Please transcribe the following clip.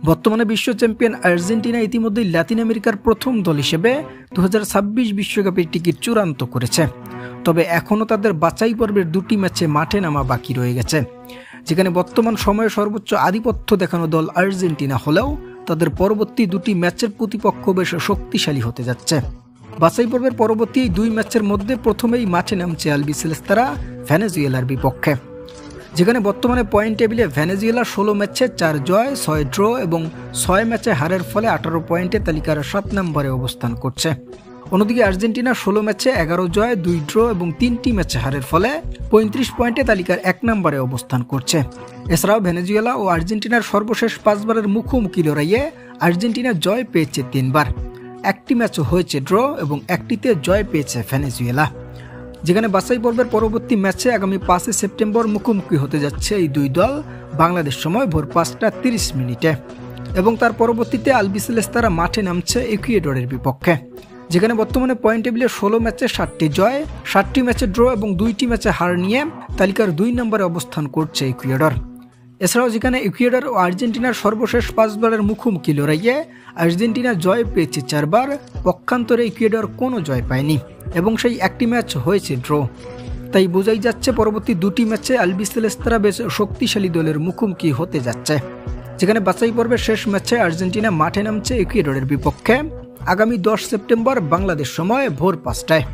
বর্তমানে বিশ্ব champion Argentina ইতিমধ্যেই লাতিন আমেরিকার প্রথম দল হিসেবে 2026 বিশ্বকাপের টিকিট চূড়ান্ত করেছে। তবে এখনও তাদের বাছাই পর্বের দুটি ম্যাচে মাঠে নামা বাকি রয়ে গেছে, যেখানে বর্তমান সময়ে সর্বোচ্চ আধিপত্য দেখানো দল আর্জেন্টিনা হলেও তাদের পরবর্তী দুটি ম্যাচের প্রতিপক্ষ বেশ শক্তিশালী হতে যাচ্ছে। বাছাই পর্বের পরবর্তী দুই ম্যাচের মধ্যে প্রথমেই মাঠে নামছে আলবিসেলেস্তারা ভেনেজুয়েলার বিপক্ষে, যেখানে বর্তমানে পয়েন্ট টেবিলে ভেনেজুয়েলা 16 ম্যাচে 4 জয় 6 ড্র এবং 6 ম্যাচে হারের ফলে 18 পয়েন্টে তালিকার 7 নম্বরে অবস্থান করছে। অন্যদিকে আর্জেন্টিনা 16 ম্যাচে 11 জয় 2 ড্র এবং 3টি ম্যাচে হারের ফলে 35 পয়েন্টে তালিকার 1 নম্বরে অবস্থান করছে। এছাড়াও ভেনেজুয়েলা ও আর্জেন্টিনার সর্বশেষ 5 বারের মুখোমুখি লড়াইয়ে আর্জেন্টিনা জয় পেয়েছে 3 বার, একটি ম্যাচও হয়েছে ড্র এবং একটিতে জয় পেয়েছে ভেনেজুয়েলা। যেখানে বাছাই পর্বের পরবর্তী ম্যাচে আগামী 5 সেপ্টেম্বর মুখোমুখি হতে যাচ্ছে এই দুই দল বাংলাদেশ সময় ভোর 5:30 এবং তার পরবর্তীতে আলবিসেলেস্তারা মাঠে নামছে ইকুয়েডরের বিপক্ষে, যেখানে বর্তমানে পয়েন্ট টেবিলে 16 ম্যাচে 7টি জয় 7টি ম্যাচে ড্র এবং 2টি ম্যাচে হার নিয়ে তালিকার 2 নম্বরে অবস্থান করছে ইকুয়েডর। এছাড়াও যেখানে ইকুয়েডর ও আর্জেন্টিনার সর্বশেষ 5 বারের মুখোমুখি লড়াইয়ে আর্জেন্টিনা জয় পেয়েছে 4 বার, পক্ষান্তরে ইকুয়েডর কোনো জয় পায়নি এবং সেই একটি ম্যাচ হয়েছে ড্র। তাই বোঝাই যাচ্ছে পরবর্তী দুটি ম্যাচে আলবিসেলেস্তারা বেশ শক্তিশালী দলের মুখোমুখি হতে যাচ্ছে, যেখানে বাছাই পর্বের শেষ ম্যাচে আর্জেন্টিনা মাঠে নামছে ইকুয়েডরের বিপক্ষে আগামী 10 সেপ্টেম্বর বাংলাদেশ সময় ভোর 5টায়।